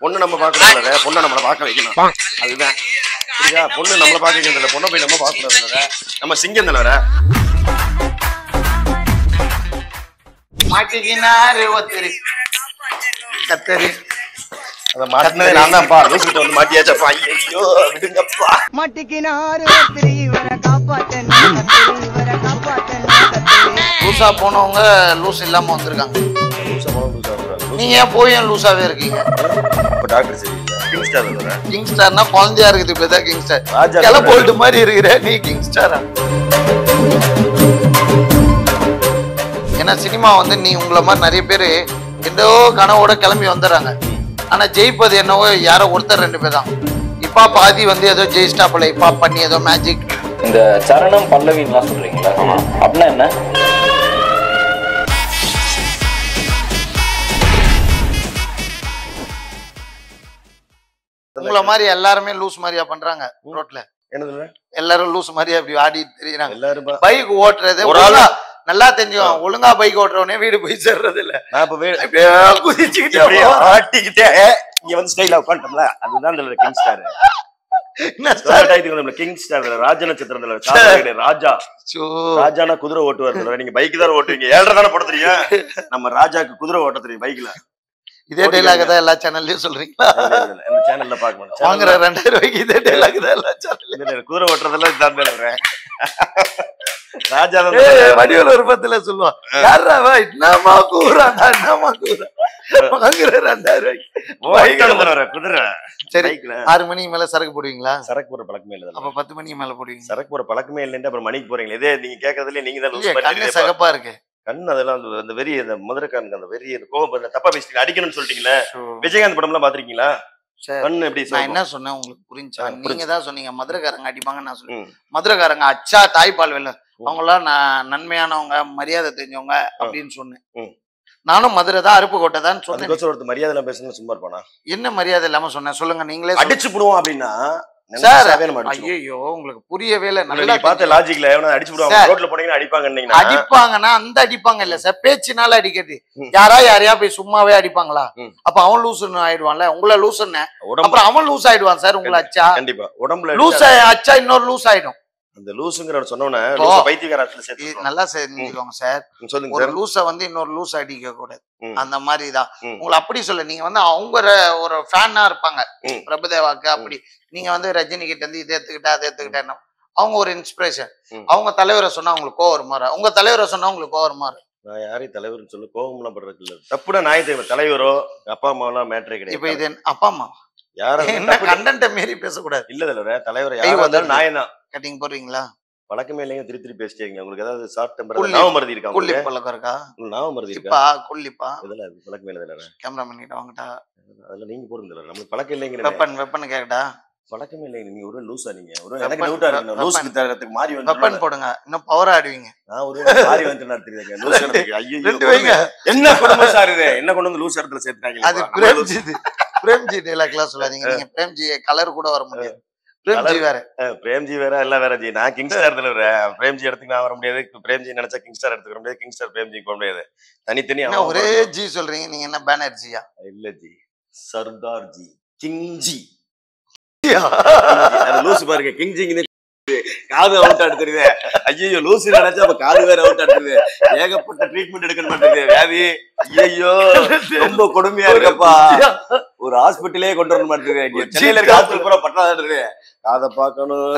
பொண்ணு நம்ம பார்க்கறதுல பொண்ணை நம்மளை பார்க்க வைக்கணும். அதுதான் புரியுதா? பொண்ணு நம்மளை பார்க்க வைக்கிறதுல பொண்ணை போய் நம்ம பார்க்கறதுல நம்ம சிங்கம் தானே. மாட்டிக்கினாரு ஒருத்தரு கத்தரு. அதை மாட்டினதே நான் தான்ப்பா. லூசிட்டு வந்து மாட்டியாச்சப்பா. ஐயோ விடுங்கப்பா. மாட்டிக்கினாரு ஒருத்தரு இவரை காப்பாத்தணும் கத்தரு இவரை காப்பாத்தணும். லூசா போனவங்க லூஸ் இல்லாம வந்திருக்காங்க. நீங்க ஏன் போய் ஏன் லூசாவே இருக்கீங்க? இப்ப டாக்டர் சரியில்லை. கிங் ஸ்டார் தானே. கிங் ஸ்டார்னா குழந்தையா இருக்குது. இப்பதான் கிங் ஸ்டார். ராஜா கிளை போல்ட் மாதிரி இருக்கிற நீ கிங் ஸ்டாரா? ஏன்னா சினிமா வந்து நீ உங்களை மாதிரி நிறைய பேர் எந்தோ கனவோட கிளம்பி வந்துடுறாங்க. ஆனா ஜெயிப்பது என்னவோ யாரோ ஒருத்தர் ரெண்டு பேர் தான். இப்பா பாதி வந்து ஏதோ ஜெயிஸ்டா போல இப்பா பண்ணி ஏதோ மேஜிக். இந்த சரணம் பல்லவின்லாம் சொல்றீங்களா? அப்படின்னா என்ன? உங்களை மாதிரி எல்லாருமே லூஸ் மாதிரியா பண்றாங்க ரோட்ல? என்னது எல்லாரும் லூஸ் மாதிரியா இப்படி ஆடி தெரியுறாங்க. எல்லாரும் பைக் ஓட்டுறது ஒரு ஆளா நல்லா தெரிஞ்சும் ஒழுங்கா பைக் ஓட்டுறவனே வீடு போய் சேர்றது இல்ல. நான் இப்ப குதிச்சுக்கிட்டே ஆட்டிக்கிட்டே இங்க வந்து ஸ்டைலா உட்காந்துட்டோம்ல. அதுதான் இந்த கிங் ஸ்டார். கிங் ஸ்டார் ராஜ நட்சத்திரத்துல ராஜா. ராஜானா குதிரை ஓட்டுவார். நீங்க பைக் தான் ஓட்டுவீங்க. 7.5 தானே போட தெரியும். நம்ம ராஜாக்கு குதிரை ஓட்ட தெரியும் பைக்ல. இதே டைலாக் தான் எல்லா சேனல்லயும் சொல்றீங்களா? இந்த சேனல்ல பாக்க மாட்டேன். வாங்குற 2000 ரூபாய்க்கு இதே டைலாக் தான் எல்லா சேனல்ல. குதிரை ஓட்டுறதெல்லாம் இதான் வரேன். ராஜா வடிவேல் ஒரு பத்துல சொல்லுவான், யாரா என்னமா கூறாண்டா என்னமா கூறா வாங்குற 2000 ரூபாய்க்கு குதிரை. சரி 6 மணிக்கு மேல சரக்கு போடுவீங்களா? சரக்கு போற பழக்கமே இல்ல. அப்ப 10 மணிக்கு மேல போடுவீங்க. சரக்கு போற பழக்கமே இல்லைன்னு அப்புறம் மணிக்கு போறீங்களா? இதே நீங்க கேட்கறதுல நீங்க தான் லூஸ் கண்ணு பண்ணிட்டீங்க. சகப்பா இருக்கு கண். அதெல்லாம் அந்த வெறி, அந்த மதுரைக்காரனுக்கு அந்த வெறி, அந்த கோபம் தப்பா பேசிட்டீங்க. அடிக்கணும்னு சொல்லிட்டீங்களே. விஜயகாந்த் படம் எல்லாம் பாத்திருக்கீங்களா? கண்ணு எப்படி? நான் என்ன சொன்னேன் உங்களுக்கு புரிஞ்சா? நீங்க தான் சொன்னீங்க மதுரைக்காரங்க அடிப்பாங்க. நான் சொல்லுவேன் மதுரைக்காரங்க அச்சா தாய்ப்பால் வெல்ல அவங்களாம் நன்மையானவங்க மரியாதை தெரிஞ்சவங்க அப்படின்னு சொன்னேன். நானும் மதுரை தான் அருப்புக்கோட்டை தான் சொன்னேன். ஒருத்தர் மரியாதை எல்லாம் பேசணும் சும்மா இருப்பானா? என்ன மரியாதை இல்லாம சொன்னேன் சொல்லுங்க நீங்களே. அடிச்சு போடுவோம் அப்படின்னா சார் ஐயோ உங்களுக்கு புரியவே இல்லை. நல்லா பார்த்த லாஜிக்ல அடிச்சு போடுவாங்க. ரோட்ல போனீங்கன்னா அடிப்பாங்க. அடிப்பாங்கன்னா அந்த அடிப்பாங்க இல்ல சார், பேச்சுனால அடிக்கிறது. யாரையா போய் சும்மாவே அடிப்பாங்களா? அப்ப அவன் லூசுன்னு ஆயிடுவான்ல. உங்களை லூசுன்னு அப்புறம் அவன் லூஸ் ஆயிடுவான் சார். உங்களை அச்சா கண்டிப்பா உடம்புல லூஸ் அச்சா இன்னொரு லூஸ் ஆயிடும். அந்த லூசுங்கிற சொன்னோன்னே பைத்தியக்காரத்துல சேர்த்து நல்லா தெரிஞ்சுக்கோங்க சார். சொல்லுங்க. ஒரு லூஸ வந்து இன்னொரு லூஸ் அடிக்க கூடாது. அந்த மாதிரிதான் உங்களை அப்படி சொல்ல. நீங்க வந்து அவங்க ஒரு ஃபேனா இருப்பாங்க பிரபுதேவாக்கு. அப்படி நீங்க வந்து ரஜினி கிட்ட இருந்து இதை எடுத்துக்கிட்டா அதை எடுத்துக்கிட்டா அவங்க ஒரு இன்ஸ்பிரேஷன். அவங்க தலைவரை சொன்னா உங்களுக்கு கோவம் வருமாறு, உங்க தலைவரை சொன்னா உங்களுக்கு கோவம் வருமாறு. நான் யாரையும் தலைவர்னு சொல்லு கோவம் எல்லாம் பண்றது இல்ல. தப்புனா நாய் தலைவரோ அப்பா அம்மா எல்லாம் மேட்டரே கிடையாது. இப்ப இது அப்பா அம்மா யாரும் கண்டென்ட் மீறி பேசக்கூடாது. இல்ல தலைவர் யாரும் நாயம் தான். கட்டிங் போடுறீங்களா? பழக்கமே இல்லைங்க. திருப்பி பேசிட்டீங்க. உங்களுக்கு ஏதாவது ஷார்ட் டெம்பர் நாவ மறதி இருக்கா? குள்ளி பழக்கம் இருக்கா? நாவ மறதி இருக்கா? இப்பா குள்ளிப்பா இதெல்லாம் பழக்கமே இல்ல. கேமராமேன் கிட்ட வாங்கடா. அதெல்லாம் நீங்க போடுங்க. நமக்கு பழக்கம் இல்லைங்க. வெப்பன் கேக்கடா. பழக்கமே இல்லைங்க. நீங்க ஒரு லூசா. நீங்க ஒரு எனக்கு டவுட்டா இருக்கு. லூஸ் தரத்துக்கு மாறி வந்து வெப்பன் போடுங்க. இன்னும் பவரா ஆடுவீங்க. நான் ஒரு மாறி வந்து நடத்துறீங்க. லூஸ் நடத்துறீங்க. ஐயோ ரெண்டு வைங்க. என்ன குடும்பம் சார் இது? என்ன கொண்டு வந்து லூஸ் இடத்துல சேர்த்துட்டாங்க? அது பிரேம்ஜி டைலாக்லாம் சொல்லாதீங்க. நீங்க பிரேம்ஜி கலர் கூட வர முடியாது. பிரேம்ஜி வேற எல்லாம் வேற ஜி. நான் கிங் ஸ்டார் பிரேம்ஜி இடத்துக்கு நான் வர முடியாது. பிரேம்ஜி நினைச்சா கிங் ஸ்டார் எடுத்துக்க முடியாது. கிங் ஸ்டார் பிரேம்ஜிக்கு போக முடியாது. தனித்தனி ஒரே ஜி சொல்றீங்க. நீங்க என்ன பேனர்ஜியா? இல்ல ஜி, சர்தார் ஜி, கிங் ஜி. லூசு பாருங்க. கிங் ஜி காது அவுட் ஆடுது. ஐயோ லூசு நினைச்சா அப்ப காது வேற அவுட் ஆடுது. ஏகப்பட்ட ட்ரீட்மெண்ட் எடுக்க மாட்டேங்குது வியாதி. ஐயோ ரொம்ப கொடுமையா இருக்கப்பா. ஒரு ஹாஸ்பிட்டலே கொண்டு வர மாட்டேங்குது. சென்னையில இருக்க ஹாஸ்பிட்டல் பூரா பட்டாது. காதை பார்க்கணும்.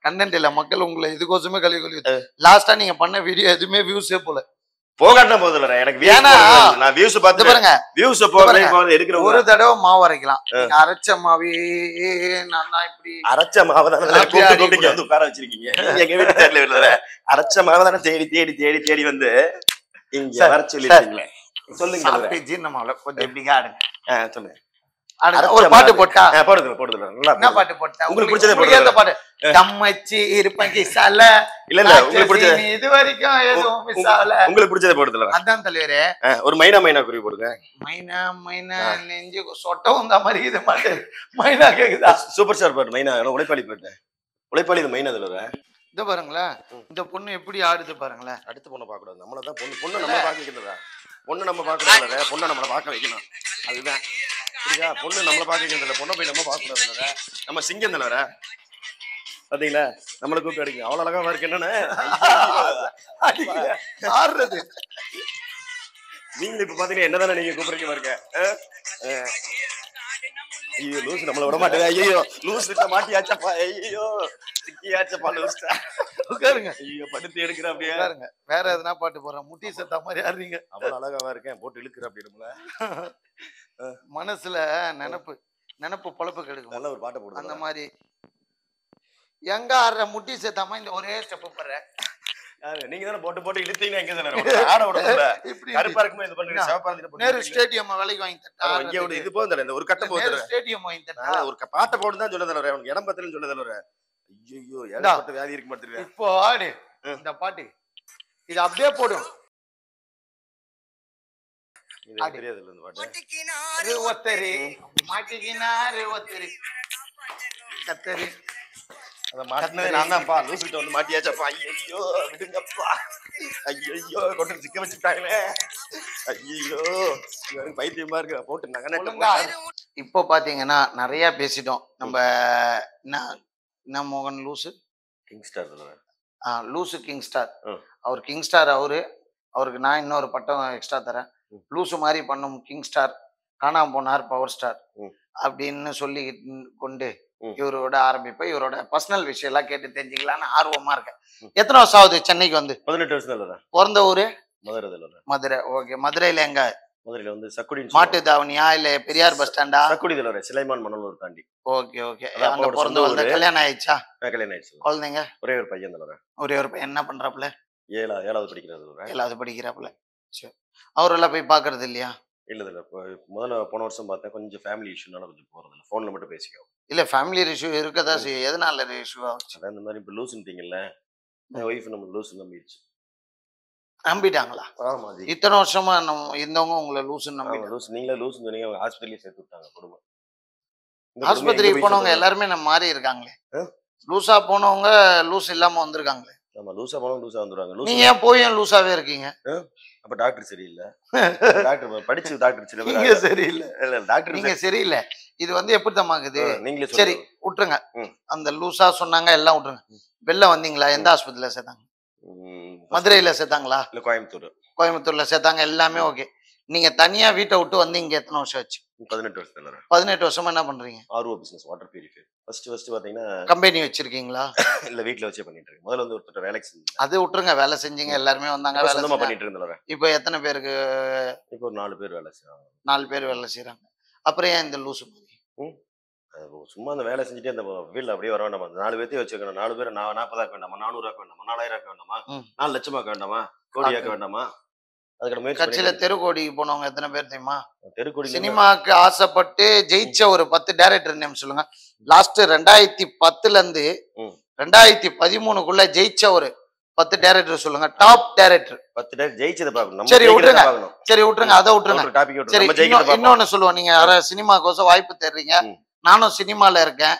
கண்டென்ட் இல்ல. மக்கள் உங்களை இதுக்கோசமே கழுவி லாஸ்டா நீங்க பண்ண வீடியோ எதுவுமே வியூஸே போல போகாட்டா போதில்ல. எனக்கு நான் வியூஸ் பார்த்து பாருங்க. வியூஸ் எடுக்கிற ஒரு தடவை மாவு அரைக்கலாம். அரைச்ச மாவே நான் தான் இப்படி அரைச்ச மாவை தானே வந்து உட்கார வச்சிருக்கீங்க. எங்க வீட்டுல அரைச்ச மாவை தானே தேடி தேடி தேடி தேடி வந்து இங்க வர சொல்லிருக்கீங்களே. சொல்லுங்க. ஜீரண மாவுல கொஞ்சம் எப்படி ஆடுங்க. சொல்லுங்க. ஒரு பாட்டு போட்டா போடுது. என்ன பாட்டு போட்டா? உங்களுக்கு பிடிச்சதே பாட்டு. தம்மச்சி இருப்பங்கி சால இல்ல உங்களுக்கு பிடிச்சது இது வரைக்கும் எதுவும் மிஸ் ஆகல. உங்களுக்கு பிடிச்சதே போடுதுல. அதான் தலைவரே. ஒரு மைனா குருவி போடுங்க. மைனா நெஞ்சு சொட்டவும் தான் மாதிரி இது மாட்டு மைனா கேக்குதா? சூப்பர் ஸ்டார் பாட்டு மைனா. உழைப்பாளி பாட்டு. உழைப்பாளி இது மைனா அதுல. இத பாருங்களேன். இந்த பொண்ணு எப்படி ஆடுது பாருங்களேன். அடுத்த பொண்ணை பார்க்க கூடாது. நம்மளதான் பொண்ணு நம்ம பார்க்க வைக்கிறதா. பொண்ணு நம்ம பார்க்கறதுல பொண்ணை நம்மளை பார்க்க வைக்கணும். அதுதான் புரியுதா? பொண்ணு நம்மள பாக்க பொண்ணை போய் நம்ம பாக்கூடாது. நம்ம சிங்கம் தானே பாத்தீங்களா? நம்மளை கூப்பிட்டு அடிக்க அவ்வளவு அழகா இருக்கு. என்னன்னு ஆடுறது நீங்க இப்ப பாத்தீங்கன்னா என்னதானே நீங்க கூப்பிடுறீங்க பாருங்க. ஐயோ லூசு நம்மள விட மாட்டேங்க. ஐயோ லூஸ் கிட்ட மாட்டியாச்சப்பா. ஐயோ சிக்கியாச்சப்பா லூஸ். உட்காருங்க. ஐயோ படுத்து எடுக்கிற அப்படியே. உட்காருங்க. வேற எதுனா பாட்டு போடுறேன். முட்டி செத்தா மாதிரி ஆடுறீங்க. அவ்வளவு அழகாவா இருக்கேன் போட்டு இழுக்கிற அப்படி நம்மள. மனசுல நினப்பு பொழப்பு கெடுக்கும். நல்ல ஒரு பாட்டை போடுங்க. அந்த மாதிரி எங்க ஆடுற முட்டி சேர்த்தாம இந்த ஒரே ஸ்டெப் போடுற. நீங்க தானே போட்டு போட்டு இழுத்தீங்கன்னா எங்க தானே ஆட விடல. கருப்பா இருக்குமே இது பண்றீங்க. சிவப்பா இருந்து நேரு ஸ்டேடியம் விலைக்கு வாங்கி தட்டா. இங்க ஒரு இது போதும் இந்த ஒரு கட்ட போதும். ஸ்டேடியம் வாங்கி தட்டா. ஒரு பாட்டை போட்டு தான் சொல்ல தரேன். உனக்கு இடம் பத்தலன்னு சொல்ல தரேன். ஐயோ ஏகப்பட்ட வியாதி இருக்க மாட்டேங்குது. இப்போ ஆடு இந்த பாட்டு இது அப்படியே போடும். இது தெரியாது இல்ல இந்த பாட்டு. ஒத்தரி மாட்டிக்கினாரு ஒத்தரி கத்தரி. அத மாட்டினதே நான் தான்ப்பா. லூசுகிட்ட வந்து மாட்டியாச்சப்பா. ஐயோ விடுங்கப்பா. ஐயோ கொண்டு சிக்க வச்சுட்டாங்களே. ஐயோ பைத்தியமா இருக்கு போட்டு நகை. இப்போ பாத்தீங்கன்னா நிறைய பேசிட்டோம். நம்ம மோகன் லூசு கிங் ஸ்டார். லூசு கிங் ஸ்டார். அவர் கிங் ஸ்டார். அவருக்கு நான் இன்னொரு பட்டம் எக்ஸ்ட்ரா தரேன். லூசு மாதிரி பண்ணும் கிங் ஸ்டார், காணாம போனார் பவர் ஸ்டார் அப்படின்னு சொல்லி கொண்டு இவரோட ஆரம்பிப்பேன். இவரோட பர்சனல் விஷயம் எல்லாம் கேட்டு தெரிஞ்சுக்கலான்னு ஆர்வமா இருக்கேன். எத்தனை வருஷம் ஆகுது சென்னைக்கு வந்து? 18 வருஷம். பிறந்த ஊரு மதுரை. ஓகே. மதுரையில எங்க? மதுரையில வந்து சக்குடி மாட்டு தாவணியா இல்ல பெரியார் பஸ் ஸ்டாண்டா? சக்குடி சிலைமான் மணலூர் தாண்டி. Okay okay. அங்க பிறந்த ஊர்ல. கல்யாணம் ஆயிடுச்சா? கல்யாணம் ஆயிடுச்சு. குழந்தைங்க? ஒரே ஒரு பையன் தான். ஒரே ஒரு பையன். என்ன பண்றாப்புல? 7வது படிக்கிறாரு. 7வது படிக்கிறாப்புல. சரி. அவரெல்லாம் போய் பாக்குறது இல்லையா? இல்ல முதல்ல போன வருஷம் பார்த்தேன். கொஞ்சம் ஃபேமிலி இஷ்யூனால கொஞ்சம் போறது இல்ல. போன்ல மட்டும் பேசிக்கோ. இல்ல ஃபேமிலி இஷ்யூ இருக்கதா செய்யும். எதனால இஷ்யூ ஆச்சு? இந்த மாதிரி இப்ப லூசுன்றீங்கல்ல. ஒய்ஃப் நம்ம லூசு நம்பிடுச்சு. நம்பிட்டாங்களா? ஆமா. இத்தனை வருஷமா இருந்தவங்க உங்களை லூசுன்னு நம்பிட்டாங்க. லூசு நீங்களே லூசுன்னு சொன்னீங்க. அவங்க ஹாஸ்பிட்டல்ல சேர்த்து விட்டாங்க. குடும்பம் ஆஸ்பத்திரிக்கு போனவங்க எல்லாருமே நம்ம மாறி இருக்காங்களே. லூசா போனவங்க லூஸ் இல்லாம வந்திருக்காங்களே. ஆமா லூசா போனவங்க லூசா வந்துருவாங்க. நீங்க ஏன் போய் லூசாவே இருக்கீங்க? அப்ப டாக்டர் சரியில்லை. டாக்டர் படிச்சு டாக்டர் சரியில்லை. இல்ல டாக்டர் நீங்க சரியில்லை. இது வந்து எப்படி தமாக்குது? நீங்களே சரி விட்டுருங்க. அந்த லூசா சொன்னாங்க எல்லாம் விட்டுருங்க. வெளில வந்தீங்களா? எந்த ஆஸ்பத்திரியில சேர்த்தாங்க? மதுரையில சேர்த்தாங்களா? இல்ல கோயம்புத்தூர்ல சேர்த்தாங்க. எல்லாமே ஓகே. நீங்க தனியா வீட்டை விட்டு வந்து இங்க எத்தனை வருஷம் ஆச்சு? 18 வருஷம். 18 வருஷமா என்ன பண்றீங்க? RO business, water purifier. First பாத்தீங்கன்னா கம்பெனி வச்சிருக்கீங்களா? இல்ல வீட்ல வச்சே பண்ணிட்டு இருக்கேன். முதல்ல வந்து ஒருத்தர் வேலைக்கு செஞ்சேன். அது விட்டுருங்க. வேலை செஞ்சீங்க எல்லாருமே வந்தாங்க. வேலை சொந்தமா பண்ணிட்டு இருந்தேன். இப்போ எத்தனை பேருக்கு? இப்போ ஒரு 4 பேர் வேலை செய்றாங்க. 4 பேர் வேலை செய்றாங்க. அப்புறம் ஏன் இந்த லூசு மாதிரி? சும்மா அந்த வேலை செஞ்சுட்டே அந்த வீட்ல அப்படியே வர வேண்டாமா? 4 பேர்த்தையும் வச்சுக்கணும். 4 பேர் 40 ஆக்க வேண்டாமா? 400 ஆக்க வேண்டாமா? 4000 ஆக்க வேண்டாமா? 4 லட்சம் ஆக்க வேண்டாமா? கோடி ஆக்க வேண்டாமா? அதுக்கு முயற்சி கட்சியில தெருக்கோடிக்கு போனவங்க எத்தனை பேர் தெரியுமா? தெருக்கோடி சினிமாக்கு ஆசைப்பட்டு ஜெயிச்ச ஒரு 10 டைரக்டர் நேம் சொல்லுங்க. லாஸ்ட் 2010ல இருந்து 2013க்குள்ள ஜெயிச்ச ஒரு 10 டைரக்டர் சொல்லுங்க. டாப் டைரக்டர் 10 டைரக்டர் ஜெயிச்சத பார்க்கணும். சரி விட்டுருங்க. அதை விட்டுருங்க. சரி இன்னொன்னு சொல்லுவோம். நீங்க சினிமாக்கோசம் வாய்ப்பு தேடுறீங்க. நானும் சினிமால இருக்கேன்.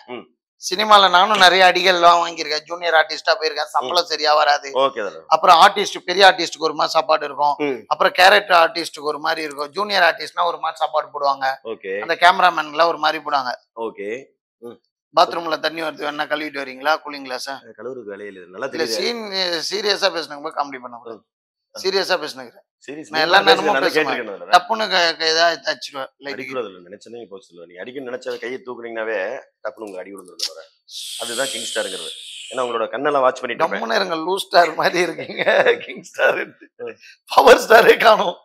சினிமால நானும் நிறைய அடிகள்லாம் வாங்கியிருக்கேன். ஜூனியர் ஆர்டிஸ்டா போயிருக்கேன். சம்பளம் சரியா வராது. அப்புறம் ஆர்டிஸ்ட் பெரிய ஆர்டிஸ்டுக்கு ஒரு மாதிரி சாப்பாடு இருக்கும். அப்புறம் கேரக்டர் ஆர்டிஸ்டுக்கு ஒரு மாதிரி இருக்கும். ஜூனியர் ஆர்டிஸ்ட்னா ஒரு மாதிரி சாப்பாடு போடுவாங்க. அந்த கேமராமேன்ல ஒரு மாதிரி போடுவாங்க. பாத்ரூம்ல தண்ணி வருது வேணா கழுவிட்டு வரீங்களா? கூலிங் கிளாஸ் கழுவுறது வேலையில நல்லா தெரியல. சீன் சீரியஸா பேசுனங்க காமெடி பண்ண கூடாது. சீரியஸா பேசுனங்க. நான் எல்லா நேரமும் கேட்டிருக்கேன். டப்புன்னு ஏதாவது தச்சிடுவேன். அடிக்குறதுல நினைச்சனே இப்போ சொல்லுவேன். நீங்க அடிக்கணும் நினைச்ச கையை தூக்குனீங்கனாவே டப்புன்னு உங்க அடி விழுந்துருது. அதுதான் கிங் ஸ்டார்ங்கிறது. ஏன்னா உங்களோட கண்ணெல்லாம் வாட்ச் பண்ணிட்டு டம்முன்னு இருங்க. லூஸ் ஸ்டார் மாதிரி இருக்கீங்க. கிங் ஸ்டார் பவர் ஸ்டாரே காணோம்.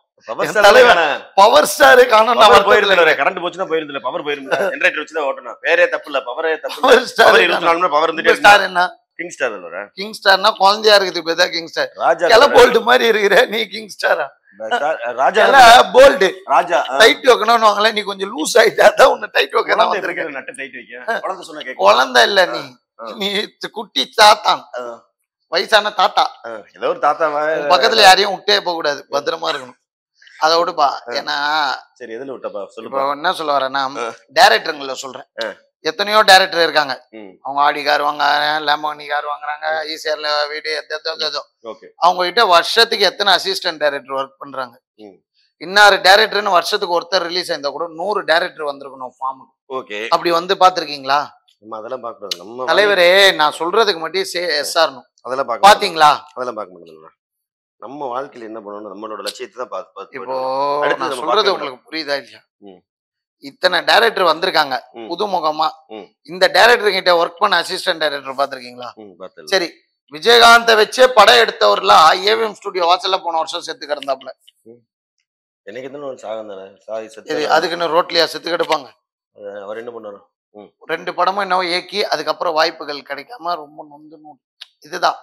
பவர் ஸ்டாரே காணோம். பவர் போயிருந்தல. கரண்ட் போச்சுனா போயிருந்தல. பவர் போயிருந்தா ஜெனரேட்டர் வச்சு தான் ஓட்டணும். பேரே தப்பு இல்ல. பவரே தப்பு இல்ல. பவர் 24 மணி நேரம் பவர் இருந்துட்டே ஸ்டார் என்ன? கிங் ஸ்டார் இல்ல. கிங் ஸ்டார்னா குழந்தையா இருக்குது. இப்பதான் கிங் ஸ்டார். ராஜா கெல போல்ட் மாதிரி இருக்கிற நீ கிங் ஸ்டாரா? ராஜா போல்ட் ராஜா டைட் வைக்கணும்னு வாங்கல. நீ கொஞ்சம் லூஸ் ஆயிட்டா தான் உன்னை டைட் வைக்கணும் வந்திருக்க. நட்டு டைட் வைக்க குழந்தை சொன்னா கேட்க. குழந்தை இல்ல நீ குட்டி தாத்தான். வயசான தாத்தா. ஏதோ ஒரு தாத்தாவா பக்கத்துல யாரையும் விட்டே போக கூடாது. பத்திரமா இருக்கணும். அதை விடுப்பா. ஏன்னா சரி எதுல விட்டப்பா சொல்லு. என்ன சொல்ல வரேன்னா டைரக்டருங்கள சொல்றேன். எத்தனையோ டைரக்டர் இருக்காங்க. அவங்க ஆடி கார் வாங்குறாங்க, லேம்போர்கினி கார் வாங்குறாங்க, ஈசிஆர்ல வீடு ஏதோ. அவங்க கிட்ட வருஷத்துக்கு எத்தனை அசிஸ்டன்ட் டைரக்டர் ஒர்க் பண்றாங்க. இன்னாரு டைரக்டர்னு வருஷத்துக்கு ஒருத்தர் ரிலீஸ் ஆயிருந்தா கூட 100 டைரக்டர் வந்திருக்கணும் ஃபார்முக்கு. ஓகே, அப்படி வந்து பாத்திருக்கீங்களா? நம்ம அதெல்லாம் பார்க்கறது நம்ம தலைவரே, நான் சொல்றதுக்கு மட்டும் எஸ்ஆர்னும் அதெல்லாம் பார்க்க பாத்தீங்களா? அதெல்லாம் பார்க்க மாட்டோம். நம்ம வாழ்க்கையில என்ன பண்ணணும், நம்மளோட லட்சியத்தை தான் பார்த்து இப்போ அடுத்து நான் நம்ம சொல்றது பார்க்கணும். உங்களுக்கு புரியுதா இல்லையா? ம். இத்தனை டைரக்டர் வந்திருக்காங்க ம். புதுமுகமா. ம். இந்த டைரக்டர் கிட்ட ஒர்க் பண்ண அசிஸ்டன்ட் டைரக்டர் பாத்திருக்கீங்களா? பார்த்தேன். சரி, விஜயகாந்த வச்சே படம் எடுத்தவர்லாம் ஏவிஎம் ஸ்டுடியோ வாசல்ல போன வருஷம் செத்து கிடந்தாப்ல. எனக்கு எத்தனை ஒரு சாகம் தானே சாகி இது செத்து. அதுக்குன்னு ரோட்லயா செத்து கிடப்பாங்க? அவர் என்ன பண்ணாரு? 2 படமும் என்னவோ ஏக்கி அதுக்கப்புறம் வாய்ப்புகள் கிடைக்காம ரொம்ப நொந்து இதுதான்.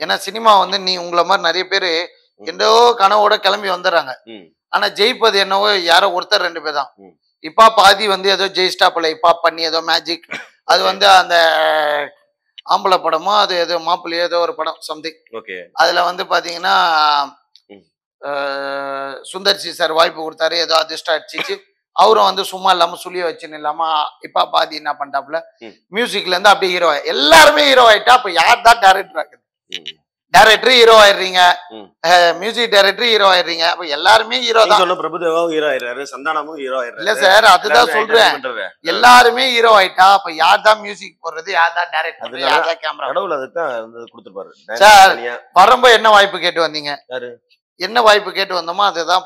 ஏன்னா சினிமா வந்து நீ உங்களை மாதிரி நிறைய பேரு எந்தோ கனவோட கிளம்பி வந்துடுறாங்க. ஆனா ஜெயிப்பது என்னவோ யாரோ ஒருத்தர் 2 பேர் தான். இப்பா பாதி வந்து ஏதோ ஜெயிஸ்டா போல இப்பா பண்ணி ஏதோ மேஜிக், அது வந்து அந்த ஆம்பளை படமோ அது ஏதோ மாப்பிள்ளையோ ஏதோ ஒரு படம் சம்திங். ஓகே, அதுல வந்து பாத்தீங்கன்னா சுந்தர்சி சார் வாய்ப்பு கொடுத்தாரு, ஏதோ அதிர்ஷ்டம் அடிச்சிச்சு. அவரும் வந்து சும்மா இல்லாம சுழிய வச்சுன்னு இல்லாம இப்பா பாதி என்ன பண்ணிட்டாப்ல மியூசிக்ல இருந்து அப்படியே ஹீரோ. எல்லாருமே ஹீரோ ஆயிட்டா அப்ப யார் தான் டைரக்டர் ஆகுது? டைரக்டர் ஹீரோ ஆயிடுறீங்க, மியூசிக் டைரக்டர் ஹீரோ ஆயிடுறீங்க, அப்ப எல்லாருமே ஹீரோ தான். பிரபுதேவாவும் ஹீரோ ஆயிடுறாரு, சந்தானமும் ஹீரோ ஆயிடுறாரு. இல்ல சார், அதுதான் சொல்றேன், எல்லாருமே ஹீரோ ஆயிட்டா அப்ப யார் தான் மியூசிக் போடுறது, யார் தான் டைரக்டர், யார் தான் கேமரா? கடவுள் அதுதான் கொடுத்துருப்பாரு. சார் வரம்போ என்ன வாய்ப்பு கேட்டு வந்தீங்க? யாரு என்ன வாய்ப்பு கேட்டு வந்தோமோ அதுதான்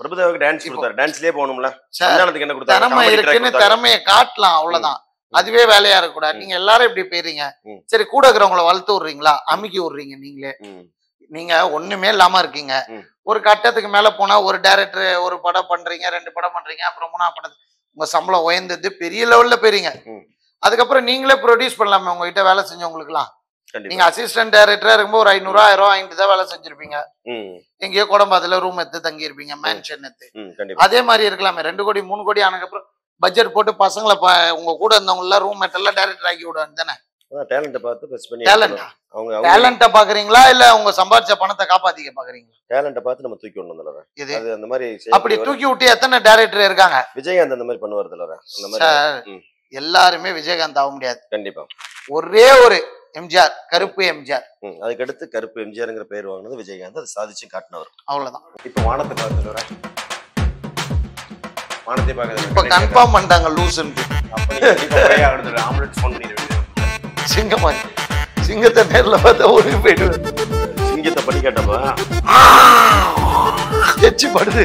பிரபுதேவாவுக்கு டான்ஸ் கொடுத்தாரு, டான்ஸ்லயே போகணும்ல. சந்தானத்துக்கு என்ன கொடுத்தாரு? திறமை இருக்குன்னு திறமையை காட்டலாம், அவ்வளவுதான். அதுவே வேலையா இருக்கக்கூடாது. நீங்க எல்லாரும் இப்படி போயிடுறீங்க. சரி, கூட இருக்கிறவங்களை வளர்த்து விடுறீங்களா, அமுக்கி விடுறீங்க நீங்களே. நீங்க ஒண்ணுமே இல்லாம இருக்கீங்க. ஒரு கட்டத்துக்கு மேல போனா ஒரு டைரக்டர் ஒரு படம் பண்றீங்க, 2 படம் பண்றீங்க, அப்புறம் 3ஆம் படத்துக்கு உங்க சம்பளம் உயர்ந்தது பெரிய லெவல்ல போயிருங்க. அதுக்கப்புறம் நீங்களே ப்ரொடியூஸ் பண்ணலாமே உங்ககிட்ட வேலை செஞ்சவங்களுக்கு எல்லாம். நீங்க அசிஸ்டன்ட் டைரக்டரா இருக்கும்போது ஒரு 500 1000 வாங்கிட்டு தான் வேலை செஞ்சிருப்பீங்க. எங்கேயோ குடம்பாத்துல ரூம் எடுத்து தங்கி இருப்பீங்க, மேன்ஷன் எடுத்து. அதே மாதிரி இருக்கலாமே. 2 கோடி 3 கோடி ஆனதுக்கப்புறம் பட்ஜெட் போட்டு பசங்களை உங்க கூட இருந்தவங்க எல்லாம் ரூம் எல்லாம் டைரக்டர் ஆக்கி விடுவாங்க தானே. டேலண்ட பாக்குறீங்களா இல்ல உங்க சம்பாதிச்ச பணத்தை காப்பாத்திக்க பாக்குறீங்களா? டேலண்ட பார்த்து நம்ம தூக்கி விடணும். இது அந்த மாதிரி அப்படி தூக்கி விட்டு எத்தனை டைரக்டர் இருக்காங்க? விஜயகாந்த் அந்த மாதிரி பண்ணுவார் அந்த மாதிரி. எல்லாருமே விஜயகாந்த் ஆக முடியாது. கண்டிப்பா ஒரே ஒரு எம்ஜிஆர், கருப்பு எம்ஜிஆர். அதுக்கு அடுத்து கருப்பு எம்ஜிஆர்ங்கிற பேர் வாங்கினது விஜயகாந்த். அதை சாதிச்சு காட்டினவர். அவ்வளவுதான். இப்ப வானத்தை பார்த்துட்டு வானத்தை பார்க்க இப்ப கன்ஃபார்ம் பண்ணிட்டாங்க லூசுன்னு. ஆம்லெட் ஃபோன் பண்ணிடுவேன். சிங்கமா சிங்கத்தை நேர்ல பார்த்தா ஓடி போயிடுவேன். சிங்கத்தை பண்ணி கேட்டப்ப எச்சி படுது.